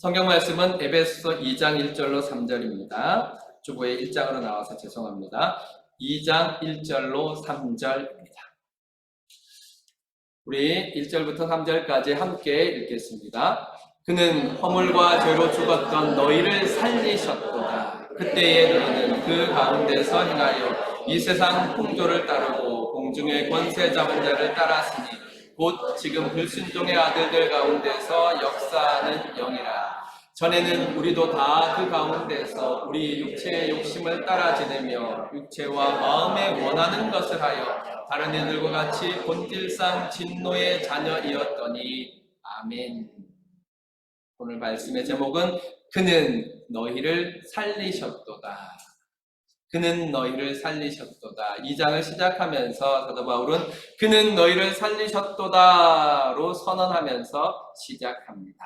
성경 말씀은 에베소 2장 1절로 3절입니다. 주보에 1장으로 나와서 죄송합니다. 2장 1절로 3절입니다. 우리 1절부터 3절까지 함께 읽겠습니다. 그는 허물과 죄로 죽었던 너희를 살리셨도다. 그때에 너희는 그 가운데서 행하여 이 세상 풍조를 따르고 공중의 권세 잡은 자를 따랐으니 곧 지금 불순종의 아들들 가운데서 역사하는 영이라. 전에는 우리도 다 그 가운데서 우리 육체의 욕심을 따라 지내며 육체와 마음에 원하는 것을 하여 다른 이들과 같이 본질상 진노의 자녀이었더니. 아멘. 오늘 말씀의 제목은 그는 너희를 살리셨도다. 그는 너희를 살리셨도다. 2장을 시작하면서 사도 바울은 그는 너희를 살리셨도다로 선언하면서 시작합니다.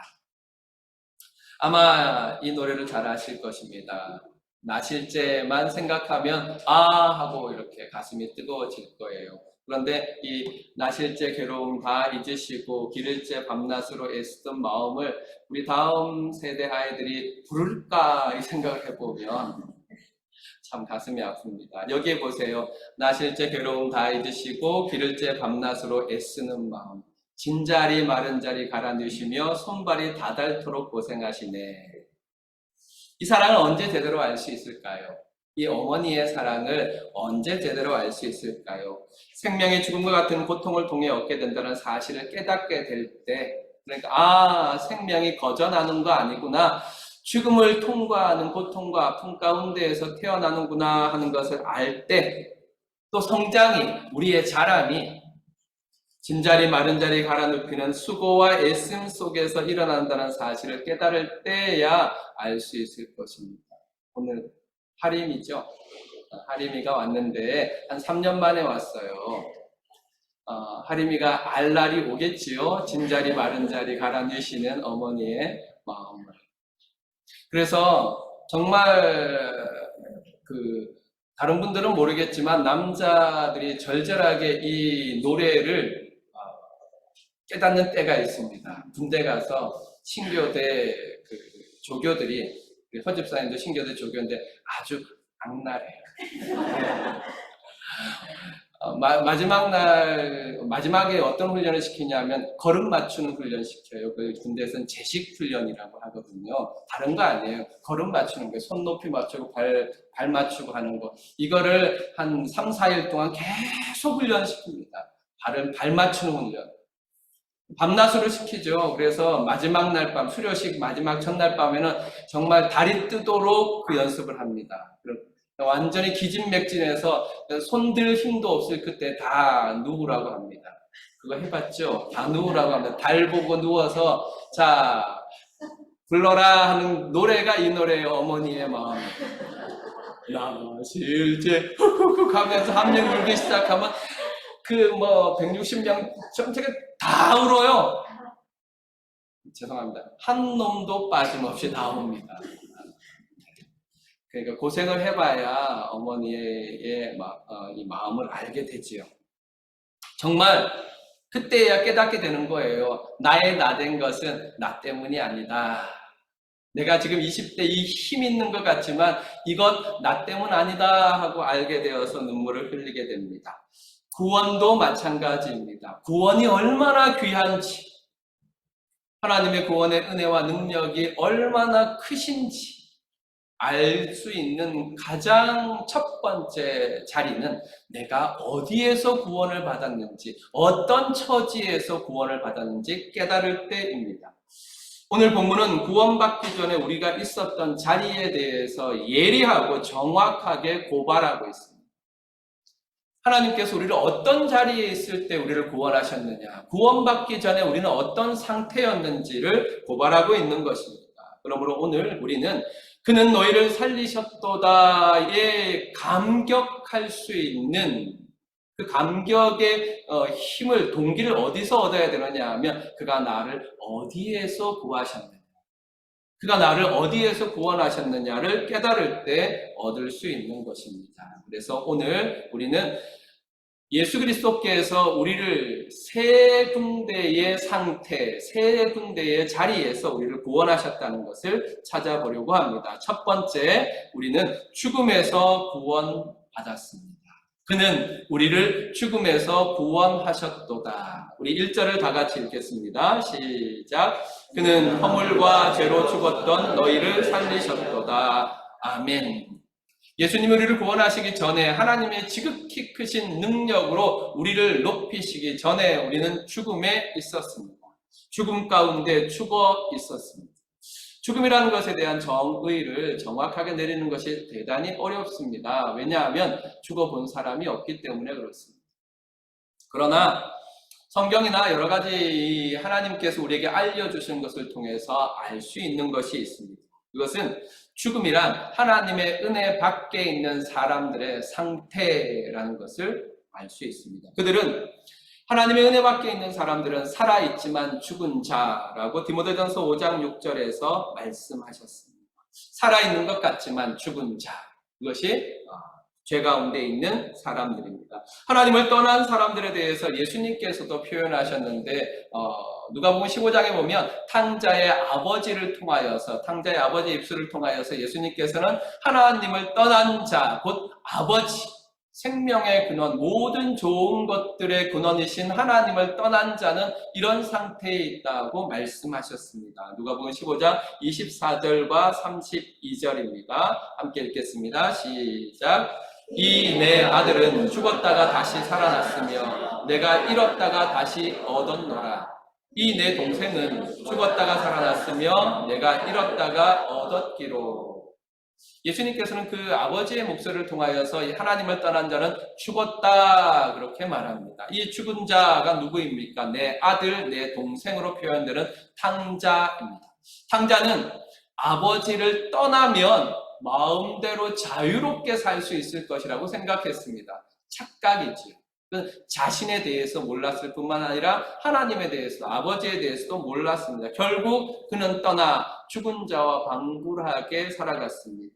아마 이 노래를 잘 아실 것입니다. 나실제만 생각하면 하고 이렇게 가슴이 뜨거워질 거예요. 그런데 이 나실제 괴로움 다 잊으시고 기를제 밤낮으로 애쓰던 마음을 우리 다음 세대 아이들이 부를까 이 생각을 해보면 참 가슴이 아픕니다. 여기에 보세요. 나실제 괴로움 다 잊으시고 기를제 밤낮으로 애쓰는 마음. 진자리 마른 자리 갈아넣으시며 손발이 다 닳도록 고생하시네. 이 사랑을 언제 제대로 알 수 있을까요? 이 어머니의 사랑을 언제 제대로 알 수 있을까요? 생명의 죽음과 같은 고통을 통해 얻게 된다는 사실을 깨닫게 될 때, 그러니까 생명이 거저나는 거 아니구나, 죽음을 통과하는 고통과 아픔 가운데에서 태어나는구나 하는 것을 알 때, 또 성장이, 우리의 자람이 진자리 마른 자리 갈아눕히는 수고와 애씀 속에서 일어난다는 사실을 깨달을 때야 알 수 있을 것입니다. 오늘 하림이죠. 하림이가 왔는데 한 3년 만에 왔어요. 하림이가 알 날이 오겠지요. 진자리 마른 자리 갈아넣으시는 어머니의 마음을. 그래서 정말 다른 분들은 모르겠지만 남자들이 절절하게 이 노래를 깨닫는 때가 있습니다. 군대 가서 신교대 조교들이, 허집사님도 신교대 조교인데 아주 악랄해요. 마지막에 어떤 훈련을 시키냐면 걸음 맞추는 훈련 시켜요. 그 군대에서는 제식 훈련이라고 하거든요. 다른 거 아니에요. 걸음 맞추는 거, 손 높이 맞추고 발 맞추고 하는 거. 이거를 한 3, 4일 동안 계속 훈련시킵니다. 발 맞추는 훈련. 밤낮으로 시키죠. 그래서 마지막 날 밤, 수료식 마지막 첫날 밤에는 정말 달이 뜨도록 그 연습을 합니다. 완전히 기진맥진해서 손들 힘도 없을 그때 다 누우라고 합니다. 그거 해봤죠? 다 누우라고 합니다. 달 보고 누워서 자 불러라 하는 노래가 이 노래예요. 어머니의 마음. 나실제 훅훅훅 하면서 한 명 울기 시작하면 160명 전체가 다 울어요. 죄송합니다. 한 놈도 빠짐없이 나옵니다. 그러니까 고생을 해봐야 어머니의 이 마음을 알게 되지요. 정말 그때야 깨닫게 되는 거예요. 나의 나된 것은 나 때문이 아니다. 내가 지금 20대 이 힘 있는 것 같지만 이건 나 때문 아니다 하고 알게 되어서 눈물을 흘리게 됩니다. 구원도 마찬가지입니다. 구원이 얼마나 귀한지, 하나님의 구원의 은혜와 능력이 얼마나 크신지 알 수 있는 가장 첫 번째 자리는 내가 어디에서 구원을 받았는지, 어떤 처지에서 구원을 받았는지 깨달을 때입니다. 오늘 본문은 구원받기 전에 우리가 있었던 자리에 대해서 예리하고 정확하게 고발하고 있습니다. 하나님께서 우리를 어떤 자리에 있을 때 우리를 구원하셨느냐, 구원받기 전에 우리는 어떤 상태였는지를 고발하고 있는 것입니다. 그러므로 오늘 우리는 그는 너희를 살리셨도다에 감격할 수 있는 그 감격의 힘을, 동기를 어디서 얻어야 되느냐 하면 그가 나를 어디에서 구하셨느냐, 그가 나를 어디에서 구원하셨느냐를 깨달을 때 얻을 수 있는 것입니다. 그래서 오늘 우리는 예수 그리스도께서 우리를 세 군데의 상태, 세 군데의 자리에서 우리를 구원하셨다는 것을 찾아보려고 합니다. 첫 번째, 우리는 죽음에서 구원받았습니다. 그는 우리를 죽음에서 구원하셨도다. 우리 1절을 다 같이 읽겠습니다. 시작. 그는 허물과 죄로 죽었던 너희를 살리셨도다. 아멘. 예수님이 우리를 구원하시기 전에 하나님의 지극히 크신 능력으로 우리를 높이시기 전에 우리는 죽음에 있었습니다. 죽음 가운데 죽어 있었습니다. 죽음이라는 것에 대한 정의를 정확하게 내리는 것이 대단히 어렵습니다. 왜냐하면 죽어본 사람이 없기 때문에 그렇습니다. 그러나 성경이나 여러 가지 하나님께서 우리에게 알려주신 것을 통해서 알 수 있는 것이 있습니다. 그것은 죽음이란 하나님의 은혜 밖에 있는 사람들의 상태라는 것을 알 수 있습니다. 그들은 하나님의 은혜 밖에 있는 사람들은 살아있지만 죽은 자라고 디모데전서 5장 6절에서 말씀하셨습니다. 살아있는 것 같지만 죽은 자, 이것이 죄 가운데 있는 사람들입니다. 하나님을 떠난 사람들에 대해서 예수님께서도 표현하셨는데 누가복음 15장에 보면 탕자의 아버지의 입술을 통하여서 예수님께서는 하나님을 떠난 자, 곧 아버지, 생명의 근원, 모든 좋은 것들의 근원이신 하나님을 떠난 자는 이런 상태에 있다고 말씀하셨습니다. 누가복음 15장 24절과 32절입니다. 함께 읽겠습니다. 시작. 이 내 아들은 죽었다가 다시 살아났으며 내가 잃었다가 다시 얻었노라. 이 내 동생은 죽었다가 살아났으며 내가 잃었다가 얻었기로. 예수님께서는 그 아버지의 목소리를 통하여서 하나님을 떠난 자는 죽었다 그렇게 말합니다. 이 죽은 자가 누구입니까? 내 아들, 내 동생으로 표현되는 탕자입니다. 탕자는 아버지를 떠나면 마음대로 자유롭게 살 수 있을 것이라고 생각했습니다. 착각이지요. 자신에 대해서 몰랐을 뿐만 아니라 하나님에 대해서, 아버지에 대해서도 몰랐습니다. 결국 그는 떠나 죽은 자와 방불하게 살아갔습니다.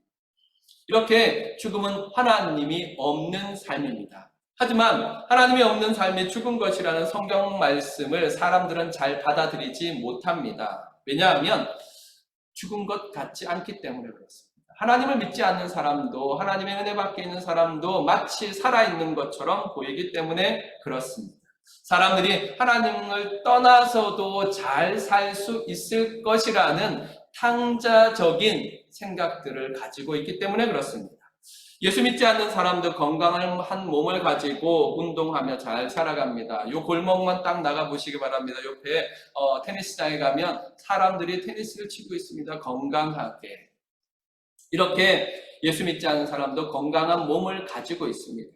이렇게 죽음은 하나님이 없는 삶입니다. 하지만 하나님이 없는 삶이 죽은 것이라는 성경 말씀을 사람들은 잘 받아들이지 못합니다. 왜냐하면 죽은 것 같지 않기 때문에 그렇습니다. 하나님을 믿지 않는 사람도, 하나님의 은혜 밖에 있는 사람도 마치 살아있는 것처럼 보이기 때문에 그렇습니다. 사람들이 하나님을 떠나서도 잘 살 수 있을 것이라는 탕자적인 생각들을 가지고 있기 때문에 그렇습니다. 예수 믿지 않는 사람도 건강한 몸을 가지고 운동하며 잘 살아갑니다. 요 골목만 딱 나가보시기 바랍니다. 옆에 테니스장에 가면 사람들이 테니스를 치고 있습니다. 건강하게. 이렇게 예수 믿지 않는 사람도 건강한 몸을 가지고 있습니다.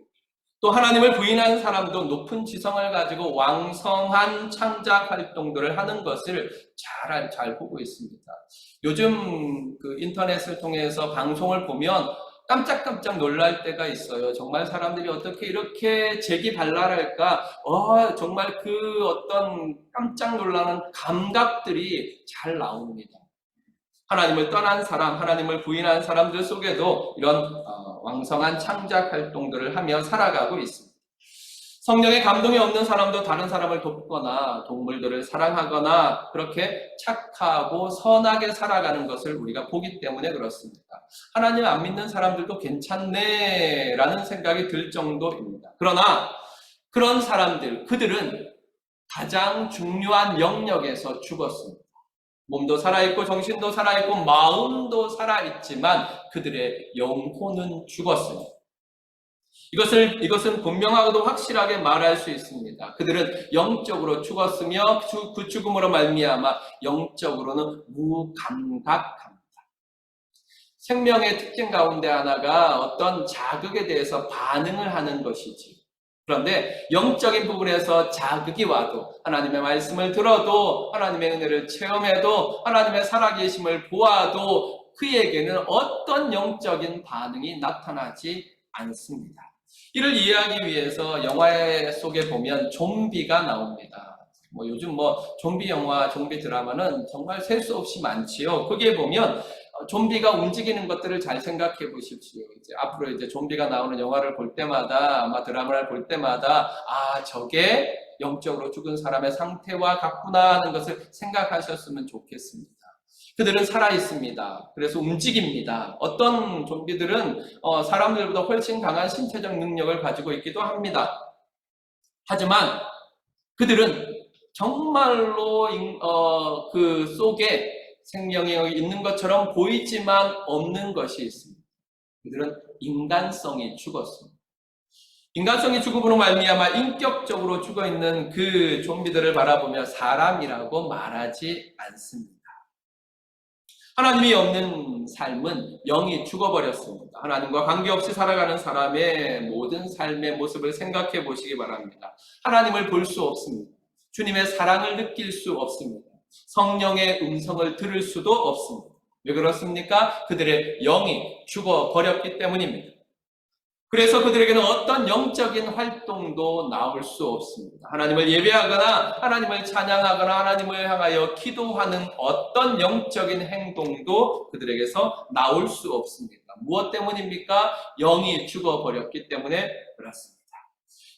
또 하나님을 부인하는 사람도 높은 지성을 가지고 왕성한 창작 활동들을 하는 것을 잘 보고 있습니다. 요즘 그 인터넷을 통해서 방송을 보면 깜짝깜짝 놀랄 때가 있어요. 정말 사람들이 어떻게 이렇게 재기발랄할까? 정말 그 어떤 깜짝 놀라는 감각들이 잘 나옵니다. 하나님을 떠난 사람, 하나님을 부인한 사람들 속에도 이런 왕성한 창작 활동들을 하며 살아가고 있습니다. 성령의 감동이 없는 사람도 다른 사람을 돕거나 동물들을 사랑하거나 그렇게 착하고 선하게 살아가는 것을 우리가 보기 때문에 그렇습니다. 하나님 안 믿는 사람들도 괜찮네라는 생각이 들 정도입니다. 그러나 그런 사람들, 그들은 가장 중요한 영역에서 죽었습니다. 몸도 살아있고 정신도 살아있고 마음도 살아있지만 그들의 영혼은 죽었습니다. 이것은 분명하고도 확실하게 말할 수 있습니다. 그들은 영적으로 죽었으며 그 죽음으로 말미암아 영적으로는 무감각합니다. 생명의 특징 가운데 하나가 어떤 자극에 대해서 반응을 하는 것이지. 그런데 영적인 부분에서 자극이 와도 하나님의 말씀을 들어도 하나님의 은혜를 체험해도 하나님의 살아계심을 보아도 그에게는 어떤 영적인 반응이 나타나지 않습니다. 이를 이해하기 위해서 영화 속에 보면 좀비가 나옵니다. 요즘 좀비 영화, 좀비 드라마는 정말 셀 수 없이 많지요. 거기에 보면 좀비가 움직이는 것들을 잘 생각해 보십시오. 이제 앞으로 이제 좀비가 나오는 영화를 볼 때마다, 아마 드라마를 볼 때마다, 아, 저게 영적으로 죽은 사람의 상태와 같구나 하는 것을 생각하셨으면 좋겠습니다. 그들은 살아있습니다. 그래서 움직입니다. 어떤 좀비들은 사람들보다 훨씬 강한 신체적 능력을 가지고 있기도 합니다. 하지만 그들은 정말로 그 속에 생명이 있는 것처럼 보이지만 없는 것이 있습니다. 그들은 인간성이 죽었습니다. 인간성이 죽음으로 말미암아 인격적으로 죽어있는 그 좀비들을 바라보며 사람이라고 말하지 않습니다. 하나님이 없는 삶은 영이 죽어버렸습니다. 하나님과 관계없이 살아가는 사람의 모든 삶의 모습을 생각해 보시기 바랍니다. 하나님을 볼 수 없습니다. 주님의 사랑을 느낄 수 없습니다. 성령의 음성을 들을 수도 없습니다. 왜 그렇습니까? 그들의 영이 죽어버렸기 때문입니다. 그래서 그들에게는 어떤 영적인 활동도 나올 수 없습니다. 하나님을 예배하거나 하나님을 찬양하거나 하나님을 향하여 기도하는 어떤 영적인 행동도 그들에게서 나올 수 없습니다. 무엇 때문입니까? 영이 죽어버렸기 때문에 그렇습니다.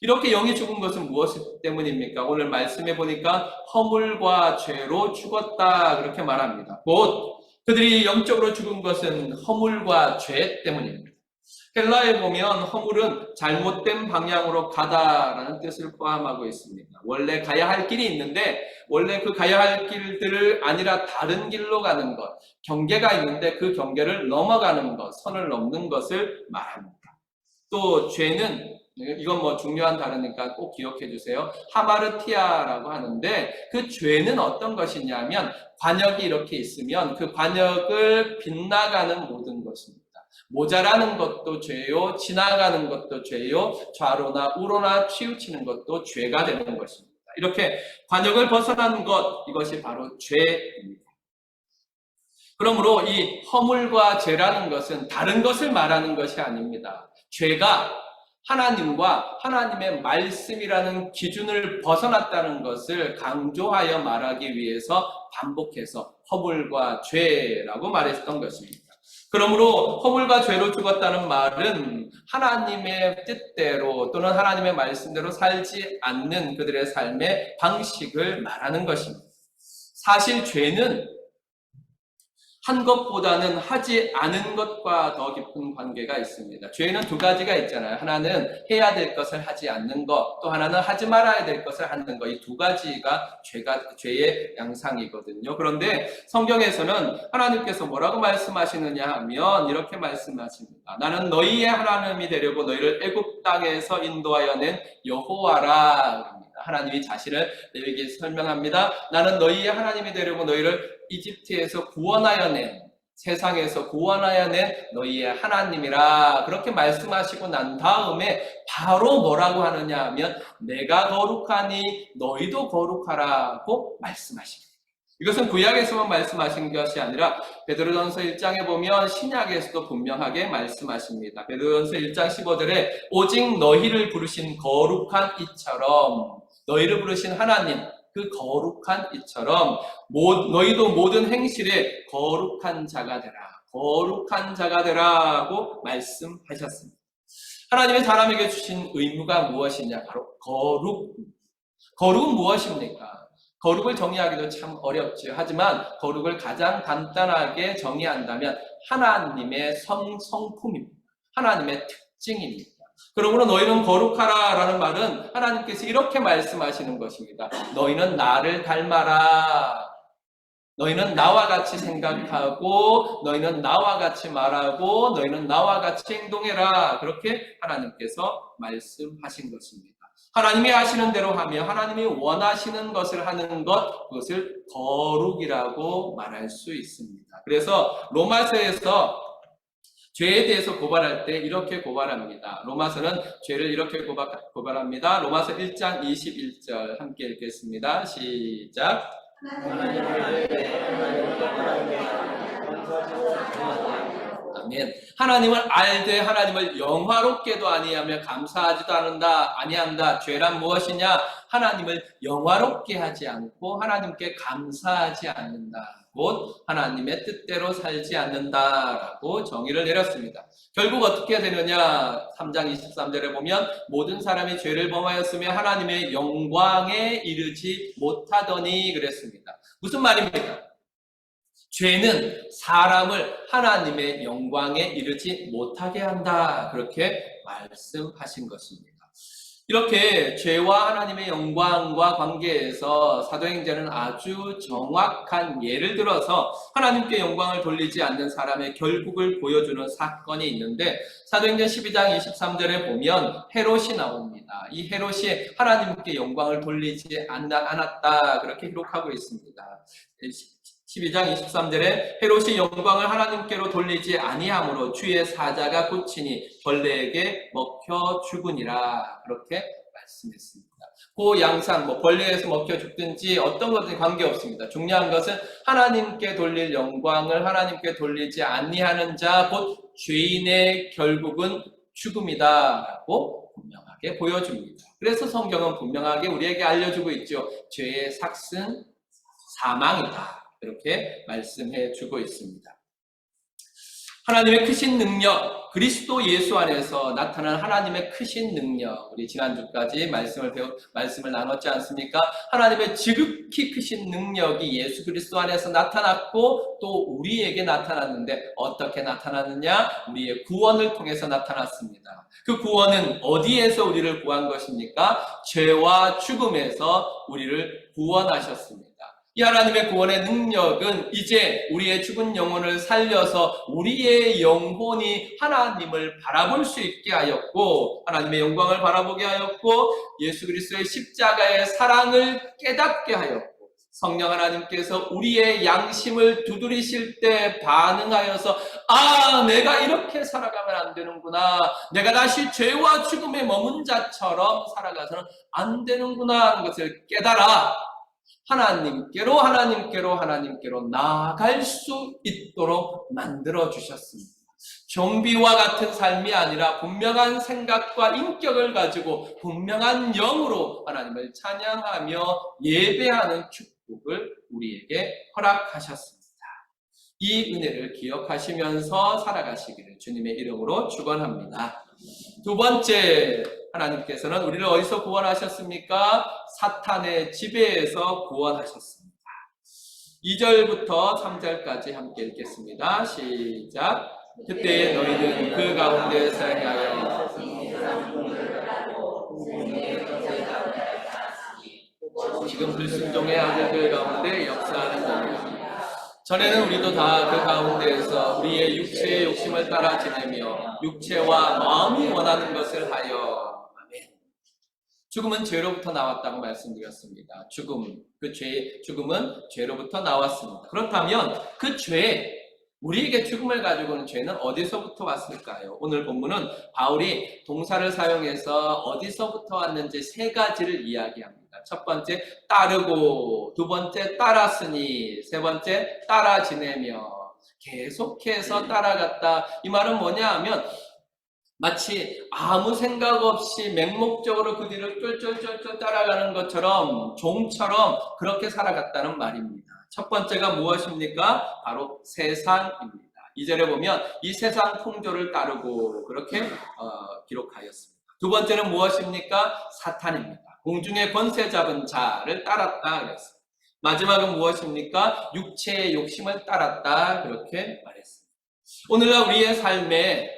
이렇게 영이 죽은 것은 무엇 때문입니까? 오늘 말씀해 보니까 허물과 죄로 죽었다 그렇게 말합니다. 곧 그들이 영적으로 죽은 것은 허물과 죄 때문입니다. 헬라에 보면 허물은 잘못된 방향으로 가다라는 뜻을 포함하고 있습니다. 원래 가야 할 길이 있는데 원래 그 가야 할 길들을 아니라 다른 길로 가는 것, 경계가 있는데 그 경계를 넘어가는 것, 선을 넘는 것을 말합니다. 또 죄는 이건 뭐 중요한 단어니까 꼭 기억해 주세요. 하마르티아라고 하는데 그 죄는 어떤 것이냐면 관역이 이렇게 있으면 그 관역을 빗나가는 모든 것입니다. 모자라는 것도 죄요, 지나가는 것도 죄요, 좌로나 우로나 치우치는 것도 죄가 되는 것입니다. 이렇게 관역을 벗어나는 것, 이것이 바로 죄입니다. 그러므로 이 허물과 죄라는 것은 다른 것을 말하는 것이 아닙니다. 죄가 하나님과 하나님의 말씀이라는 기준을 벗어났다는 것을 강조하여 말하기 위해서 반복해서 허물과 죄라고 말했던 것입니다. 그러므로 허물과 죄로 죽었다는 말은 하나님의 뜻대로 또는 하나님의 말씀대로 살지 않는 그들의 삶의 방식을 말하는 것입니다. 사실 죄는 한 것보다는 하지 않은 것과 더 깊은 관계가 있습니다. 죄는 두 가지가 있잖아요. 하나는 해야 될 것을 하지 않는 것, 또 하나는 하지 말아야 될 것을 하는 것. 이 두 가지가 죄의 양상이거든요. 그런데 성경에서는 하나님께서 뭐라고 말씀하시느냐 하면 이렇게 말씀하십니다. 나는 너희의 하나님이 되려고 너희를 애굽 땅에서 인도하여 낸 여호와라. 하나님이 자신을 너희에게 설명합니다. 나는 너희의 하나님이 되려고 너희를 이집트에서 구원하여 낸, 세상에서 구원하여 낸 너희의 하나님이라 그렇게 말씀하시고 난 다음에 바로 뭐라고 하느냐 하면 내가 거룩하니 너희도 거룩하라고 말씀하십니다. 이것은 구약에서만 말씀하신 것이 아니라 베드로전서 1장에 보면 신약에서도 분명하게 말씀하십니다. 베드로전서 1장 15절에 오직 너희를 부르신 거룩한 이처럼 너희를 부르신 하나님 그 거룩한 이처럼 너희도 모든 행실에 거룩한 자가 되라. 거룩한 자가 되라고 말씀하셨습니다. 하나님의 사람에게 주신 의무가 무엇이냐? 바로 거룩. 거룩은 무엇입니까? 거룩을 정의하기도 참 어렵죠. 하지만 거룩을 가장 간단하게 정의한다면 하나님의 성품입니다. 하나님의 특징입니다. 그러므로 너희는 거룩하라 라는 말은 하나님께서 이렇게 말씀하시는 것입니다. 너희는 나를 닮아라. 너희는 나와 같이 생각하고 너희는 나와 같이 말하고 너희는 나와 같이 행동해라. 그렇게 하나님께서 말씀하신 것입니다. 하나님이 하시는 대로 하며 하나님이 원하시는 것을 하는 것, 그것을 거룩이라고 말할 수 있습니다. 그래서 로마서에서 죄에 대해서 고발할 때 이렇게 고발합니다. 로마서는 죄를 이렇게 고발합니다. 로마서 1장 21절 함께 읽겠습니다. 시작. 아멘. 하나님을 알되 하나님을 영화롭게도 아니하며 감사하지도 아니한다. 죄란 무엇이냐? 하나님을 영화롭게 하지 않고 하나님께 감사하지 않는다. 곧 하나님의 뜻대로 살지 않는다라고 정의를 내렸습니다. 결국 어떻게 되느냐? 3장 23절에 보면 모든 사람이 죄를 범하였으며 하나님의 영광에 이르지 못하더니 그랬습니다. 무슨 말입니까? 죄는 사람을 하나님의 영광에 이르지 못하게 한다. 그렇게 말씀하신 것입니다. 이렇게 죄와 하나님의 영광과 관계에서 사도행전은 아주 정확한 예를 들어서 하나님께 영광을 돌리지 않는 사람의 결국을 보여주는 사건이 있는데 사도행전 12장 23절에 보면 헤롯이 나옵니다. 이 헤롯이 하나님께 영광을 돌리지 않았다. 그렇게 기록하고 있습니다. 12장 23절에 헤롯이 영광을 하나님께로 돌리지 아니하므로 주의 사자가 고치니 벌레에게 먹혀 죽으니라. 그렇게 말씀했습니다. 그 양상 벌레에서 먹혀 죽든지 어떤 것든 관계없습니다. 중요한 것은 하나님께 돌릴 영광을 하나님께 돌리지 아니하는 자 곧 죄인의 결국은 죽음이다 라고 분명하게 보여줍니다. 그래서 성경은 분명하게 우리에게 알려주고 있죠. 죄의 삭은 사망이다. 이렇게 말씀해 주고 있습니다. 하나님의 크신 능력, 그리스도 예수 안에서 나타난 하나님의 크신 능력, 우리 지난주까지 말씀을 나눴지 않습니까? 하나님의 지극히 크신 능력이 예수 그리스도 안에서 나타났고 또 우리에게 나타났는데 어떻게 나타났느냐? 우리의 구원을 통해서 나타났습니다. 그 구원은 어디에서 우리를 구한 것입니까? 죄와 죽음에서 우리를 구원하셨습니다. 이 하나님의 구원의 능력은 이제 우리의 죽은 영혼을 살려서 우리의 영혼이 하나님을 바라볼 수 있게 하였고 하나님의 영광을 바라보게 하였고 예수 그리스도의 십자가의 사랑을 깨닫게 하였고 성령 하나님께서 우리의 양심을 두드리실 때 반응하여서 내가 이렇게 살아가면 안 되는구나. 내가 다시 죄와 죽음에 머문 자처럼 살아가서는 안 되는구나 하는 것을 깨달아 하나님께로 나아갈 수 있도록 만들어 주셨습니다. 좀비와 같은 삶이 아니라 분명한 생각과 인격을 가지고 분명한 영으로 하나님을 찬양하며 예배하는 축복을 우리에게 허락하셨습니다. 이 은혜를 기억하시면서 살아가시기를 주님의 이름으로 축원합니다. 두 번째, 하나님께서는 우리를 어디서 구원하셨습니까? 사탄의 지배에서 구원하셨습니다. 2절부터 3절까지 함께 읽겠습니다. 시작. 그때 너희는 그 가운데 사용하여 지금 불순종의 아들들 가운데 역사하는 자입니다. 전에는 우리도 다 그 가운데에서 우리의 육체의 욕심을 따라 지내며 육체와 마음이 원하는 것을 하여 아멘. 죽음은 죄로부터 나왔다고 말씀드렸습니다. 죽음은 죄로부터 나왔습니다. 그렇다면 그 죄, 우리에게 죽음을 가지고 오는 죄는 어디서부터 왔을까요? 오늘 본문은 바울이 동사를 사용해서 어디서부터 왔는지 세 가지를 이야기합니다. 첫 번째, 따르고, 두 번째, 따랐으니, 세 번째, 따라 지내며 계속해서 따라갔다. 이 말은 뭐냐 하면 마치 아무 생각 없이 맹목적으로 그 뒤를 쫄쫄쫄쫄 따라가는 것처럼 종처럼 그렇게 살아갔다는 말입니다. 첫 번째가 무엇입니까? 바로 세상입니다. 2절에 보면 이 세상 풍조를 따르고 그렇게 기록하였습니다. 두 번째는 무엇입니까? 사탄입니다. 공중의 권세 잡은 자를 따랐다 그랬습니다. 마지막은 무엇입니까? 육체의 욕심을 따랐다 그렇게 말했습니다. 오늘날 우리의 삶에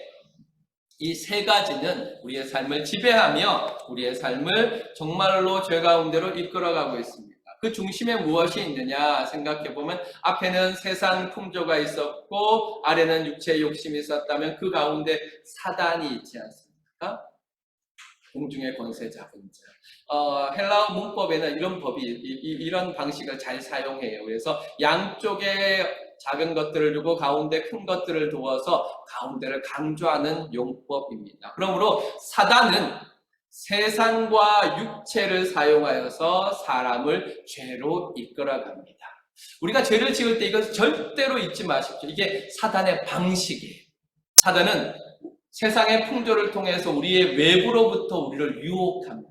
이 세 가지는 우리의 삶을 지배하며 우리의 삶을 정말로 죄 가운데로 이끌어가고 있습니다. 그 중심에 무엇이 있느냐 생각해보면 앞에는 세상 풍조가 있었고 아래는 육체의 욕심이 있었다면 그 가운데 사단이 있지 않습니까? 공중의 권세 잡은 자. 헬라어 문법에는 이런 방식을 잘 사용해요. 그래서 양쪽에 작은 것들을 두고 가운데 큰 것들을 두어서 가운데를 강조하는 용법입니다. 그러므로 사단은 세상과 육체를 사용하여서 사람을 죄로 이끌어갑니다. 우리가 죄를 지을 때 이것을 절대로 잊지 마십시오. 이게 사단의 방식이에요. 사단은 세상의 풍조를 통해서 우리의 외부로부터 우리를 유혹합니다.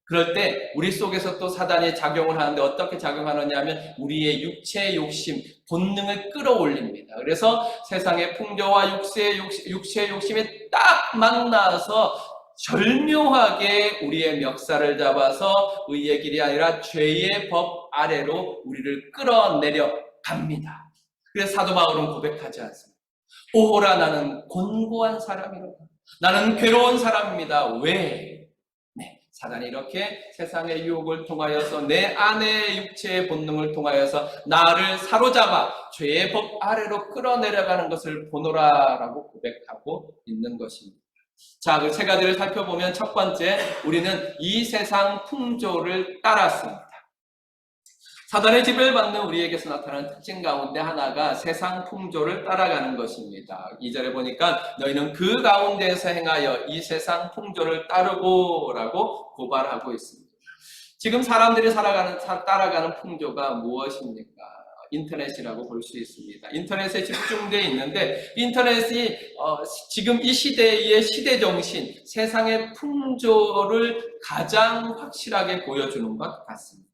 그럴 때 우리 속에서 또 사단이 작용을 하는데 어떻게 작용하느냐 하면 우리의 육체의 욕심, 본능을 끌어올립니다. 그래서 세상의 풍조와 육체의 욕심이 딱 만나서 절묘하게 우리의 멱살을 잡아서 의의 길이 아니라 죄의 법 아래로 우리를 끌어내려 갑니다. 그래서 사도 바울은 고백하지 않습니다. 오호라 나는 곤고한 사람이로다. 나는 괴로운 사람입니다. 왜? 사단이 이렇게 세상의 유혹을 통하여서 내 안의 육체의 본능을 통하여서 나를 사로잡아 죄의 법 아래로 끌어내려가는 것을 보노라라고 고백하고 있는 것입니다. 자, 그 세 가지를 살펴보면 첫 번째, 우리는 이 세상 풍조를 따랐습니다. 사단의 지배를 받는 우리에게서 나타나는 특징 가운데 하나가 세상 풍조를 따라가는 것입니다. 2절에 보니까 너희는 그 가운데에서 행하여 이 세상 풍조를 따르고 라고 고발하고 있습니다. 지금 사람들이 따라가는 풍조가 무엇입니까? 인터넷이라고 볼 수 있습니다. 인터넷에 집중되어 있는데 인터넷이 지금 이 시대의 시대정신, 세상의 풍조를 가장 확실하게 보여주는 것 같습니다.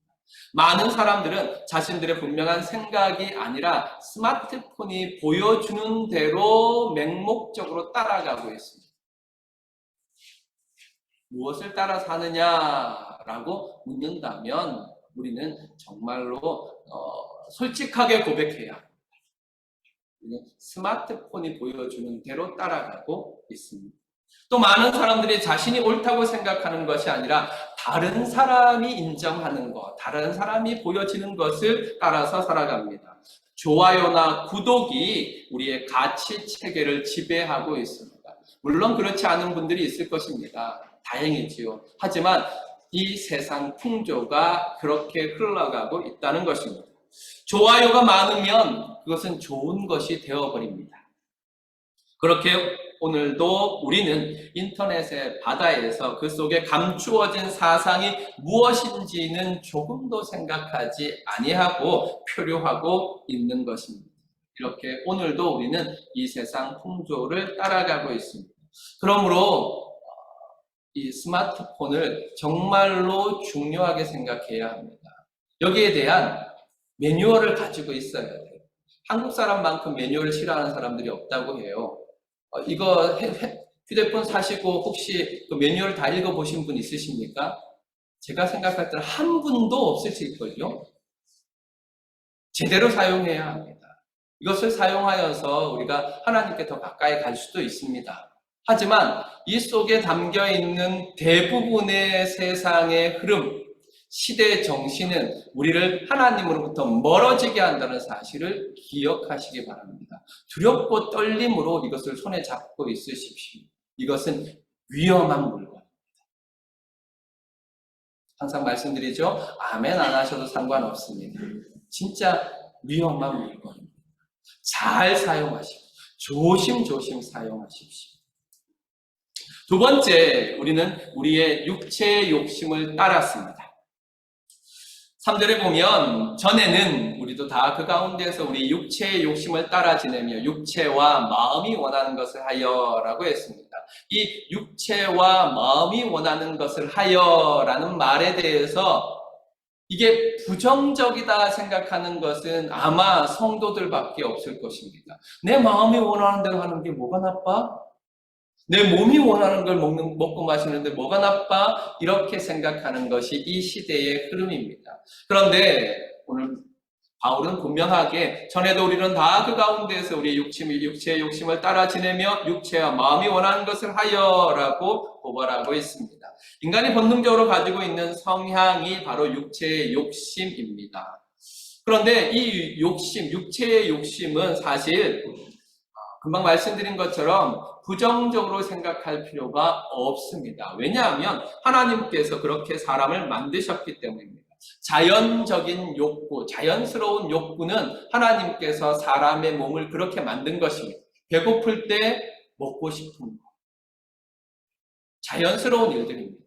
많은 사람들은 자신들의 분명한 생각이 아니라 스마트폰이 보여주는 대로 맹목적으로 따라가고 있습니다. 무엇을 따라 사느냐라고 묻는다면 우리는 정말로 솔직하게 고백해야 합니다. 우리는 스마트폰이 보여주는 대로 따라가고 있습니다. 또 많은 사람들이 자신이 옳다고 생각하는 것이 아니라 다른 사람이 인정하는 것, 다른 사람이 보여지는 것을 따라서 살아갑니다. 좋아요나 구독이 우리의 가치 체계를 지배하고 있습니다. 물론 그렇지 않은 분들이 있을 것입니다. 다행이지요. 하지만 이 세상 풍조가 그렇게 흘러가고 있다는 것입니다. 좋아요가 많으면 그것은 좋은 것이 되어버립니다. 그렇게 오늘도 우리는 인터넷의 바다에서 그 속에 감추어진 사상이 무엇인지는 조금도 생각하지 아니하고 표류하고 있는 것입니다. 이렇게 오늘도 우리는 이 세상 풍조를 따라가고 있습니다. 그러므로 이 스마트폰을 정말로 중요하게 생각해야 합니다. 여기에 대한 매뉴얼을 가지고 있어야 돼요. 한국 사람만큼 매뉴얼을 싫어하는 사람들이 없다고 해요. 이거 휴대폰 사시고 혹시 그 매뉴얼 다 읽어보신 분 있으십니까? 제가 생각할 때는 한 분도 없으실걸요? 제대로 사용해야 합니다. 이것을 사용하여서 우리가 하나님께 더 가까이 갈 수도 있습니다. 하지만 이 속에 담겨 있는 대부분의 세상의 흐름, 시대의 정신은 우리를 하나님으로부터 멀어지게 한다는 사실을 기억하시기 바랍니다. 두렵고 떨림으로 이것을 손에 잡고 있으십시오. 이것은 위험한 물건입니다. 항상 말씀드리죠. 아멘 안 하셔도 상관없습니다. 진짜 위험한 물건입니다. 잘 사용하시고 조심조심 사용하십시오. 두 번째, 우리는 우리의 육체의 욕심을 따랐습니다. 3절에 보면 전에는 우리도 다 그 가운데서 우리 육체의 욕심을 따라 지내며 육체와 마음이 원하는 것을 하여라고 했습니다. 이 육체와 마음이 원하는 것을 하여라는 말에 대해서 이게 부정적이다 생각하는 것은 아마 성도들밖에 없을 것입니다. 내 마음이 원하는 대로 하는 게 뭐가 나빠? 내 몸이 원하는 걸 먹고 마시는데 뭐가 나빠? 이렇게 생각하는 것이 이 시대의 흐름입니다. 그런데 오늘 바울은 분명하게 전에도 우리는 다 그 가운데에서 우리의 육체의 욕심을 따라 지내며 육체와 마음이 원하는 것을 하여라고 고발하고 있습니다. 인간이 본능적으로 가지고 있는 성향이 바로 육체의 욕심입니다. 그런데 이 욕심, 육체의 욕심은 사실 금방 말씀드린 것처럼 부정적으로 생각할 필요가 없습니다. 왜냐하면 하나님께서 그렇게 사람을 만드셨기 때문입니다. 자연적인 욕구, 자연스러운 욕구는 하나님께서 사람의 몸을 그렇게 만든 것입니다. 배고플 때 먹고 싶은 것. 자연스러운 일들입니다.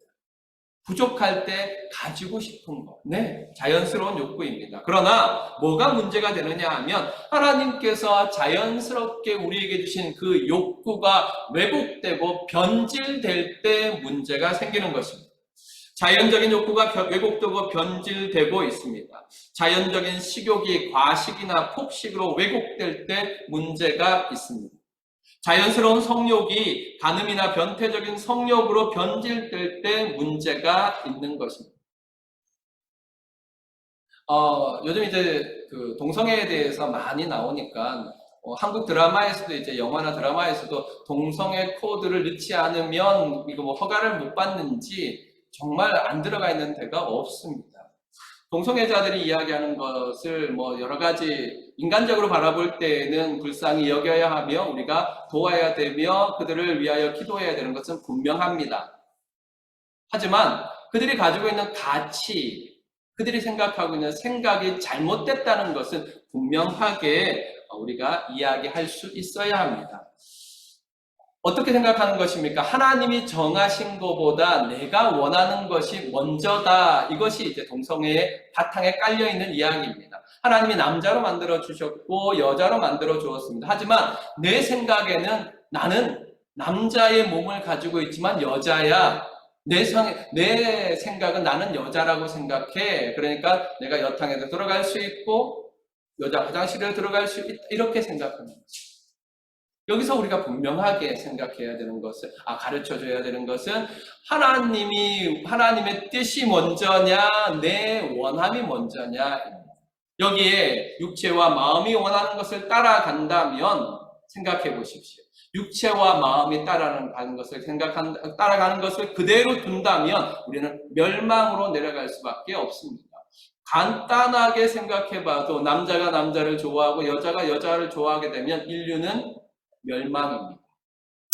부족할 때 가지고 싶은 것. 네, 자연스러운 욕구입니다. 그러나 뭐가 문제가 되느냐 하면 하나님께서 자연스럽게 우리에게 주신 그 욕구가 왜곡되고 변질될 때 문제가 생기는 것입니다. 자연적인 욕구가 왜곡되고 변질되고 있습니다. 자연적인 식욕이 과식이나 폭식으로 왜곡될 때 문제가 있습니다. 자연스러운 성욕이 간음이나 변태적인 성욕으로 변질될 때 문제가 있는 것입니다. 요즘 이제 그 동성애에 대해서 많이 나오니까 한국 드라마에서도 이제 영화나 드라마에서도 동성애 코드를 넣지 않으면 이거 뭐 허가를 못 받는지 정말 안 들어가 있는 데가 없습니다. 동성애자들이 이야기하는 것을 뭐 여러 가지 인간적으로 바라볼 때에는 불쌍히 여겨야 하며 우리가 도와야 되며 그들을 위하여 기도해야 되는 것은 분명합니다. 하지만 그들이 가지고 있는 가치, 그들이 생각하고 있는 생각이 잘못됐다는 것은 분명하게 우리가 이야기할 수 있어야 합니다. 어떻게 생각하는 것입니까? 하나님이 정하신 것보다 내가 원하는 것이 먼저다. 이것이 이제 동성애의 바탕에 깔려있는 이야기입니다. 하나님이 남자로 만들어 주셨고 여자로 만들어 주었습니다. 하지만 내 생각에는 나는 남자의 몸을 가지고 있지만 여자야. 내 생각은 나는 여자라고 생각해. 그러니까 내가 여탕에도 들어갈 수 있고 여자 화장실에 들어갈 수 있다. 이렇게 생각하는 거죠. 여기서 우리가 분명하게 생각해야 되는 것은, 가르쳐 줘야 되는 것은 하나님의 뜻이 먼저냐, 내 원함이 먼저냐. 여기에 육체와 마음이 원하는 것을 따라간다면 생각해 보십시오. 육체와 마음이 따라가는 것을 그대로 둔다면 우리는 멸망으로 내려갈 수밖에 없습니다. 간단하게 생각해 봐도 남자가 남자를 좋아하고 여자가 여자를 좋아하게 되면 인류는 멸망입니다.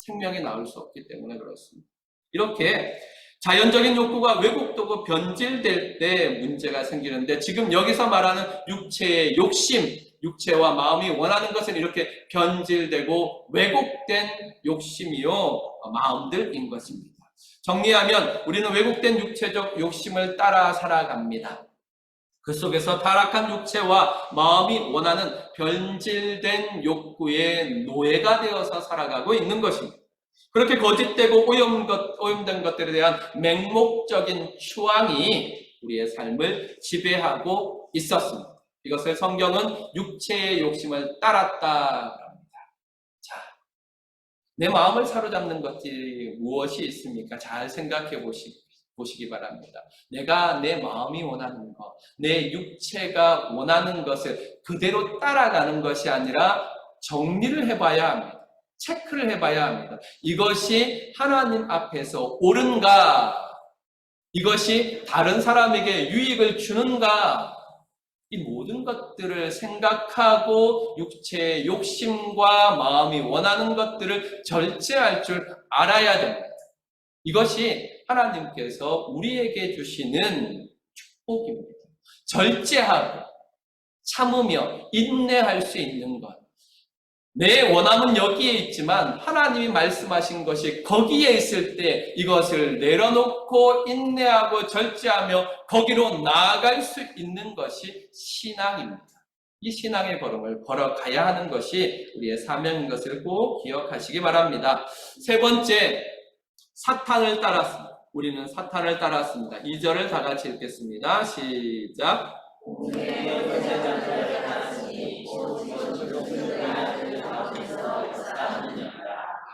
생명이 나올 수 없기 때문에 그렇습니다. 이렇게 자연적인 욕구가 왜곡되고 변질될 때 문제가 생기는데 지금 여기서 말하는 육체의 욕심, 육체와 마음이 원하는 것은 이렇게 변질되고 왜곡된 욕심이요 마음들인 것입니다. 정리하면 우리는 왜곡된 육체적 욕심을 따라 살아갑니다. 그 속에서 타락한 육체와 마음이 원하는 변질된 욕구의 노예가 되어서 살아가고 있는 것입니다. 그렇게 거짓되고 오염된 것들에 대한 맹목적인 추앙이 우리의 삶을 지배하고 있었습니다. 이것을 성경은 육체의 욕심을 따랐다고 합니다. 자, 내 마음을 사로잡는 것들이 무엇이 있습니까? 잘 생각해 보시기 바랍니다. 내가 내 마음이 원하는 것, 내 육체가 원하는 것을 그대로 따라가는 것이 아니라 정리를 해봐야 합니다. 체크를 해봐야 합니다. 이것이 하나님 앞에서 옳은가? 이것이 다른 사람에게 유익을 주는가? 이 모든 것들을 생각하고 육체의 욕심과 마음이 원하는 것들을 절제할 줄 알아야 됩니다. 이것이 하나님께서 우리에게 주시는 축복입니다. 절제하고 참으며 인내할 수 있는 것. 내 원함은 여기에 있지만 하나님이 말씀하신 것이 거기에 있을 때 이것을 내려놓고 인내하고 절제하며 거기로 나아갈 수 있는 것이 신앙입니다. 이 신앙의 걸음을 걸어가야 하는 것이 우리의 사명인 것을 꼭 기억하시기 바랍니다. 세 번째, 사탄을 따랐습니다. 우리는 사탄을 따랐습니다. 2절을 다 같이 읽겠습니다. 시작.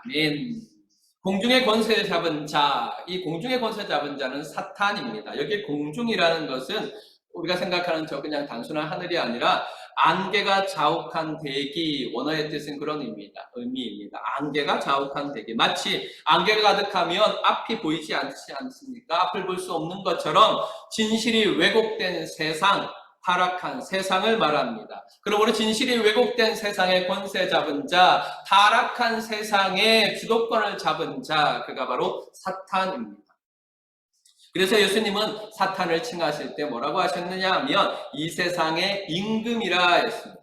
아멘. 공중의 권세 잡은 자, 이 공중의 권세 잡은 자는 사탄입니다. 여기 공중이라는 것은 우리가 생각하는 저 그냥 단순한 하늘이 아니라 안개가 자욱한 대기, 원어의 뜻은 그런 의미입니다. 안개가 자욱한 대기. 마치 안개가 가득하면 앞이 보이지 않지 않습니까? 앞을 볼 수 없는 것처럼 진실이 왜곡된 세상, 타락한 세상을 말합니다. 그러므로 진실이 왜곡된 세상의 권세 잡은 자, 타락한 세상의 주도권을 잡은 자, 그가 바로 사탄입니다. 그래서 예수님은 사탄을 칭하실 때 뭐라고 하셨느냐 하면 이 세상의 임금이라 했습니다.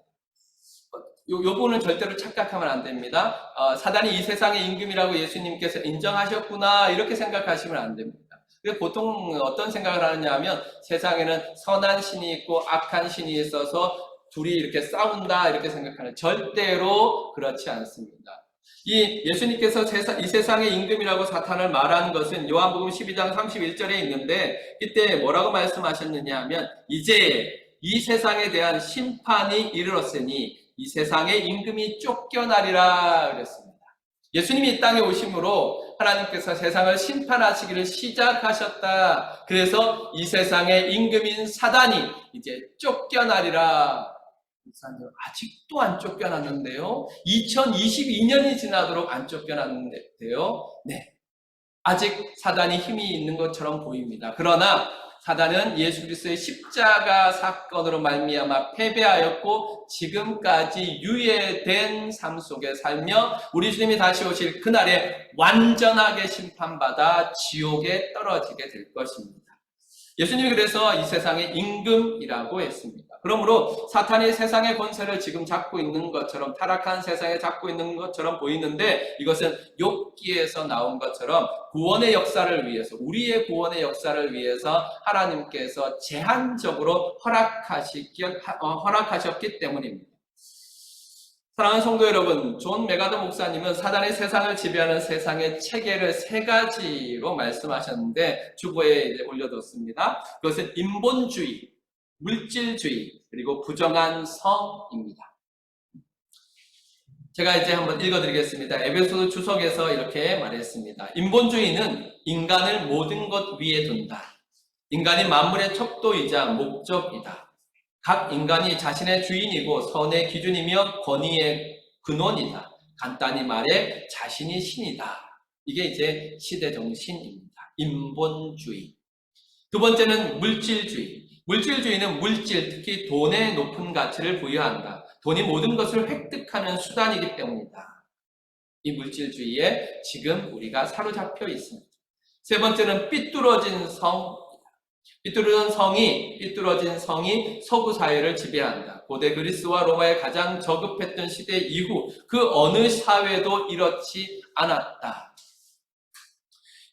요 부분은 절대로 착각하면 안 됩니다. 사단이 이 세상의 임금이라고 예수님께서 인정하셨구나 이렇게 생각하시면 안 됩니다. 근데 보통 어떤 생각을 하느냐 하면 세상에는 선한 신이 있고 악한 신이 있어서 둘이 이렇게 싸운다 이렇게 생각하는, 절대로 그렇지 않습니다. 이 예수님께서 이 세상의 임금이라고 사탄을 말한 것은 요한복음 12장 31절에 있는데, 이때 뭐라고 말씀하셨느냐 하면 이제 이 세상에 대한 심판이 이르렀으니 이 세상의 임금이 쫓겨나리라 그랬습니다. 예수님이 이 땅에 오심으로 하나님께서 세상을 심판하시기를 시작하셨다. 그래서 이 세상의 임금인 사단이 이제 쫓겨나리라. 아직도 안 쫓겨났는데요. 2022년이 지나도록 안 쫓겨났는데요. 네, 아직 사단이 힘이 있는 것처럼 보입니다. 그러나 사단은 예수 그리스도의 십자가 사건으로 말미암아 패배하였고 지금까지 유예된 삶 속에 살며 우리 주님이 다시 오실 그날에 완전하게 심판받아 지옥에 떨어지게 될 것입니다. 예수님이 그래서 이 세상의 임금이라고 했습니다. 그러므로 사탄이 세상의 권세를 지금 잡고 있는 것처럼, 타락한 세상에 잡고 있는 것처럼 보이는데, 이것은 욥기에서 나온 것처럼 구원의 역사를 위해서, 우리의 구원의 역사를 위해서 하나님께서 제한적으로 허락하셨기 때문입니다. 사랑하는 성도 여러분, 존 메가더 목사님은 사단이 세상을 지배하는 세상의 체계를 세 가지로 말씀하셨는데 주보에 이제 올려뒀습니다. 그것은 인본주의, 물질주의, 그리고 부정한 성입니다. 제가 이제 한번 읽어드리겠습니다. 에베소서 주석에서 이렇게 말했습니다. 인본주의는 인간을 모든 것 위에 둔다. 인간이 만물의 척도이자 목적이다. 각 인간이 자신의 주인이고 선의 기준이며 권위의 근원이다. 간단히 말해 자신이 신이다. 이게 이제 시대 정신입니다. 인본주의. 두 번째는 물질주의. 물질주의는 물질, 특히 돈의 높은 가치를 부여한다. 돈이 모든 것을 획득하는 수단이기 때문이다. 이 물질주의에 지금 우리가 사로잡혀 있습니다. 세 번째는 삐뚤어진 성. 삐뚤어진 성이 서구 사회를 지배한다. 고대 그리스와 로마의 가장 저급했던 시대 이후 그 어느 사회도 이렇지 않았다.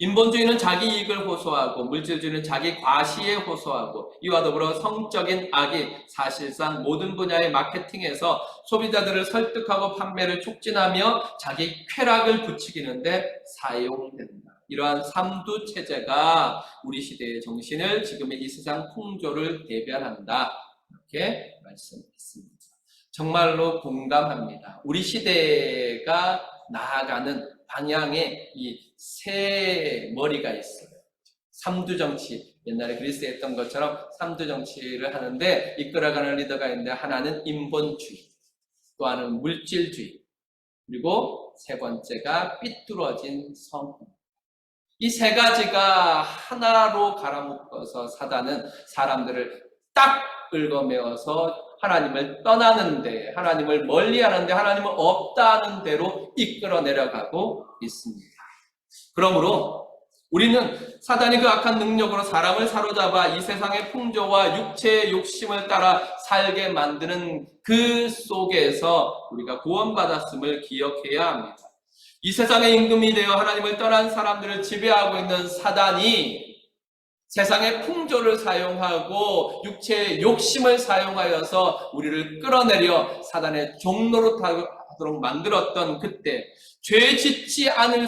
인본주의는 자기 이익을 호소하고 물질주의는 자기 과시에 호소하고, 이와 더불어 성적인 악이 사실상 모든 분야의 마케팅에서 소비자들을 설득하고 판매를 촉진하며 자기 쾌락을 부추기는데 사용된다. 이러한 삼두 체제가 우리 시대의 정신을, 지금의 이 세상 풍조를 대변한다. 이렇게 말씀했습니다. 정말로 공감합니다. 우리 시대가 나아가는 방향에 이 세 머리가 있어요. 삼두 정치, 옛날에 그리스에 했던 것처럼 삼두 정치를 하는데 이끌어가는 리더가 있는데, 하나는 인본주의, 또 하나는 물질주의, 그리고 세 번째가 삐뚤어진 성. 이 세 가지가 하나로 갈아묶어서 사단은 사람들을 딱 긁어매어서 하나님을 떠나는데, 하나님을 멀리하는데, 하나님은 없다는 대로 이끌어 내려가고 있습니다. 그러므로 우리는 사단이 그 악한 능력으로 사람을 사로잡아 이 세상의 풍조와 육체의 욕심을 따라 살게 만드는 그 속에서 우리가 구원받았음을 기억해야 합니다. 이 세상의 임금이 되어 하나님을 떠난 사람들을 지배하고 있는 사단이 세상의 풍조를 사용하고 육체의 욕심을 사용하여서 우리를 끌어내려 사단의 종로로 하도록 만들었던 그때, 죄 짓지 않고는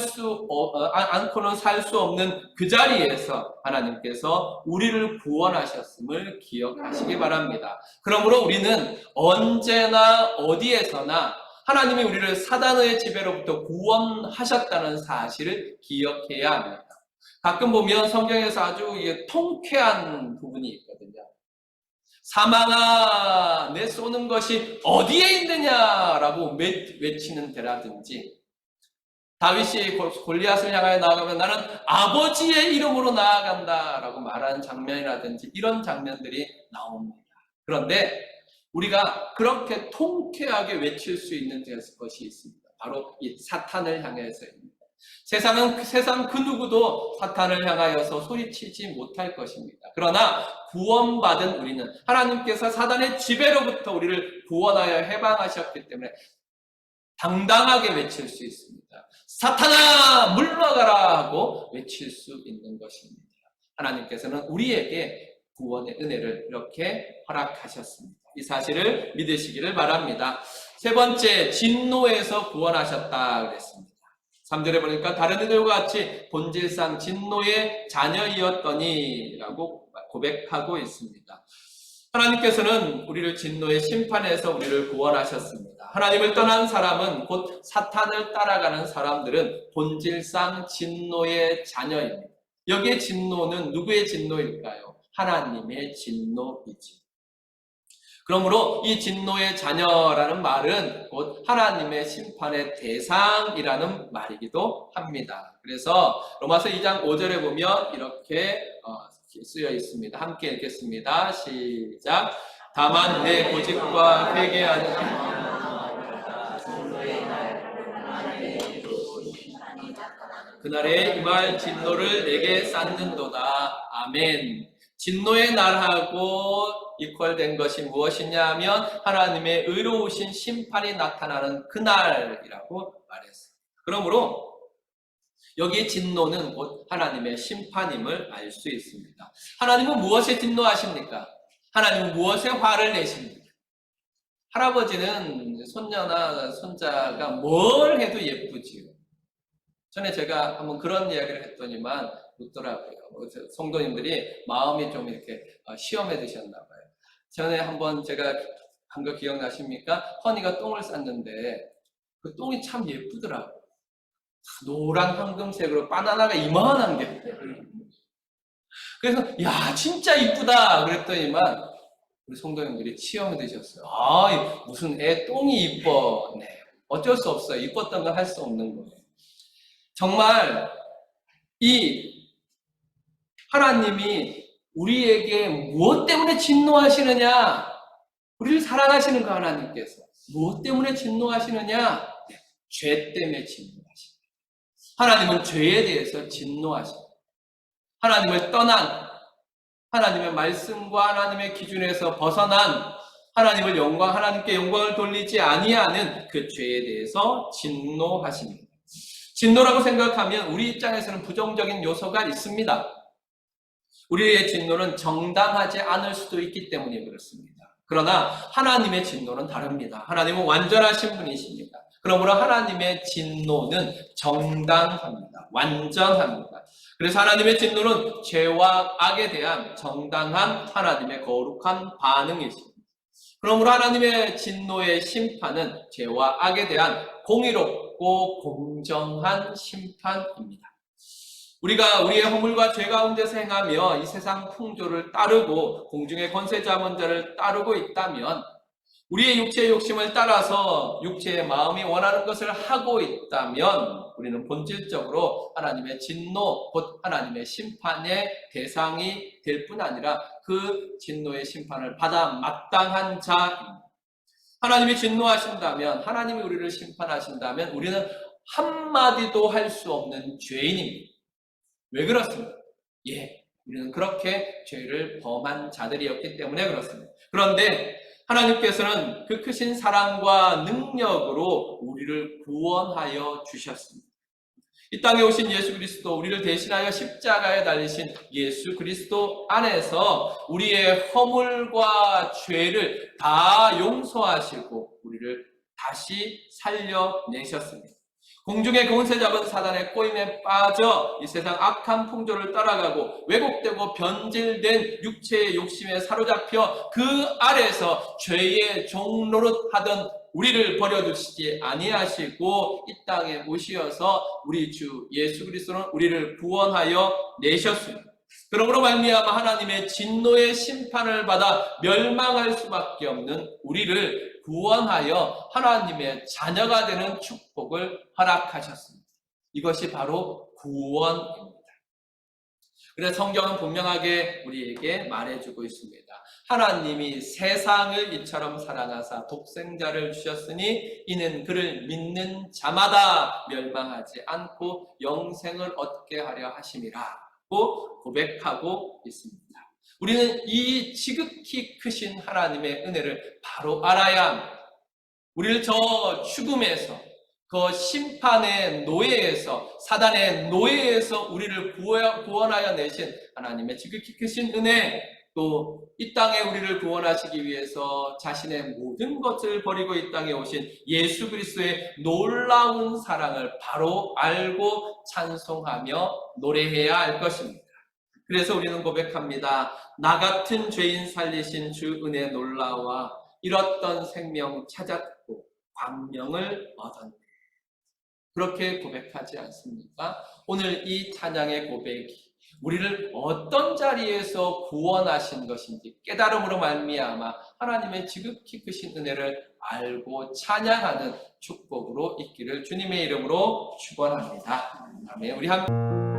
살 수 없는 그 자리에서 하나님께서 우리를 구원하셨음을 기억하시기 바랍니다. 그러므로 우리는 언제나 어디에서나 하나님이 우리를 사단의 지배로부터 구원하셨다는 사실을 기억해야 합니다. 가끔 보면 성경에서 아주 통쾌한 부분이 있거든요. 사망아, 내 쏘는 것이 어디에 있느냐라고 외치는 데라든지, 다윗이 골리앗을 향하여 나아가면 나는 아버지의 이름으로 나아간다라고 말하는 장면이라든지, 이런 장면들이 나옵니다. 그런데 우리가 그렇게 통쾌하게 외칠 수 있는 것이 있습니다. 바로 이 사탄을 향해서입니다. 세상 그 누구도 사탄을 향하여서 소리치지 못할 것입니다. 그러나 구원받은 우리는 하나님께서 사단의 지배로부터 우리를 구원하여 해방하셨기 때문에 당당하게 외칠 수 있습니다. 사탄아 물러가라 하고 외칠 수 있는 것입니다. 하나님께서는 우리에게 구원의 은혜를 이렇게 허락하셨습니다. 이 사실을 믿으시기를 바랍니다. 세 번째, 진노에서 구원하셨다 그랬습니다. 3절에 보니까 다른 이들과 같이 본질상 진노의 자녀이었더니 라고 고백하고 있습니다. 하나님께서는 우리를 진노의 심판에서 우리를 구원하셨습니다. 하나님을 떠난 사람은 곧 사탄을 따라가는 사람들은 본질상 진노의 자녀입니다. 여기에 진노는 누구의 진노일까요? 하나님의 진노이지. 그러므로 이 진노의 자녀라는 말은 곧 하나님의 심판의 대상이라는 말이기도 합니다. 그래서 로마서 2장 5절에 보면 이렇게 쓰여 있습니다. 함께 읽겠습니다. 시작. 다만 내 고집과 회개하는 그날에 임할 진노를 내게 쌓는도다. 아멘. 진노의 날하고 이퀄된 것이 무엇이냐 하면 하나님의 의로우신 심판이 나타나는 그날이라고 말했습니다. 그러므로 여기 진노는 곧 하나님의 심판임을 알 수 있습니다. 하나님은 무엇에 진노하십니까? 하나님은 무엇에 화를 내십니까? 할아버지는 손녀나 손자가 뭘 해도 예쁘지요. 전에 제가 한번 그런 이야기를 했더니만 웃더라고요. 성도님들이 마음이 좀 이렇게 시험에 드셨나 봐요. 전에 한번 제가 한 거 기억나십니까? 허니가 똥을 쌌는데 그 똥이 참 예쁘더라고요. 노란 황금색으로 바나나가 이만한 게. 그래서 야 진짜 이쁘다 그랬더니만 우리 성도님들이 시험에 드셨어요. 아 무슨 애 똥이 이뻐. 네. 어쩔 수 없어요. 이뻤던 건 할 수 없는 거예요. 정말 이 하나님이 우리에게 무엇 때문에 진노하시느냐? 우리를 사랑하시는 그 하나님께서 무엇 때문에 진노하시느냐? 죄 때문에 진노하십니다. 하나님은 죄에 대해서 진노하십니다. 하나님을 떠난, 하나님의 말씀과 하나님의 기준에서 벗어난, 하나님께 영광을 돌리지 아니하는 그 죄에 대해서 진노하십니다. 진노라고 생각하면 우리 입장에서는 부정적인 요소가 있습니다. 우리의 진노는 정당하지 않을 수도 있기 때문에 그렇습니다. 그러나 하나님의 진노는 다릅니다. 하나님은 완전하신 분이십니다. 그러므로 하나님의 진노는 정당합니다. 완전합니다. 그래서 하나님의 진노는 죄와 악에 대한 정당한 하나님의 거룩한 반응이십니다. 그러므로 하나님의 진노의 심판은 죄와 악에 대한 공의롭고 공정한 심판입니다. 우리가 우리의 허물과 죄 가운데서 행하며 이 세상 풍조를 따르고 공중의 권세 잡은 자를 따르고 있다면, 우리의 육체의 욕심을 따라서 육체의 마음이 원하는 것을 하고 있다면 우리는 본질적으로 하나님의 진노, 곧 하나님의 심판의 대상이 될 뿐 아니라 그 진노의 심판을 받아 마땅한 자입니다. 하나님이 진노하신다면, 하나님이 우리를 심판하신다면 우리는 한마디도 할 수 없는 죄인입니다. 왜 그렇습니까? 우리는 그렇게 죄를 범한 자들이었기 때문에 그렇습니다. 그런데 하나님께서는 그 크신 사랑과 능력으로 우리를 구원하여 주셨습니다. 이 땅에 오신 예수 그리스도, 우리를 대신하여 십자가에 달리신 예수 그리스도 안에서 우리의 허물과 죄를 다 용서하시고 우리를 다시 살려내셨습니다. 공중의 권세 잡은 사단의 꼬임에 빠져 이 세상 악한 풍조를 따라가고 왜곡되고 변질된 육체의 욕심에 사로잡혀 그 아래서 죄의 종노릇하던 우리를 버려두시지 아니하시고 이 땅에 오시어서 우리 주 예수 그리스도는 우리를 구원하여 내셨습니다. 그러므로 말미암아 하나님의 진노의 심판을 받아 멸망할 수밖에 없는 우리를 구원하여 하나님의 자녀가 되는 축복을 허락하셨습니다. 이것이 바로 구원입니다. 그래서 성경은 분명하게 우리에게 말해주고 있습니다. 하나님이 세상을 이처럼 사랑하사 독생자를 주셨으니 이는 그를 믿는 자마다 멸망하지 않고 영생을 얻게 하려 하심이라고 고백하고 있습니다. 우리는 이 지극히 크신 하나님의 은혜를 바로 알아야 합니다. 우리를 저 죽음에서, 그 심판의 노예에서, 사단의 노예에서 우리를 구원하여 내신 하나님의 지극히 크신 은혜, 또 이 땅에 우리를 구원하시기 위해서 자신의 모든 것을 버리고 이 땅에 오신 예수 그리스도의 놀라운 사랑을 바로 알고 찬송하며 노래해야 할 것입니다. 그래서 우리는 고백합니다. 나 같은 죄인 살리신 주 은혜 놀라와 잃었던 생명 찾았고 광명을 얻었네. 그렇게 고백하지 않습니까? 오늘 이 찬양의 고백이 우리를 어떤 자리에서 구원하신 것인지 깨달음으로 말미암아 하나님의 지극히 크신 은혜를 알고 찬양하는 축복으로 있기를 주님의 이름으로 축원합니다. 아멘. 우리 함께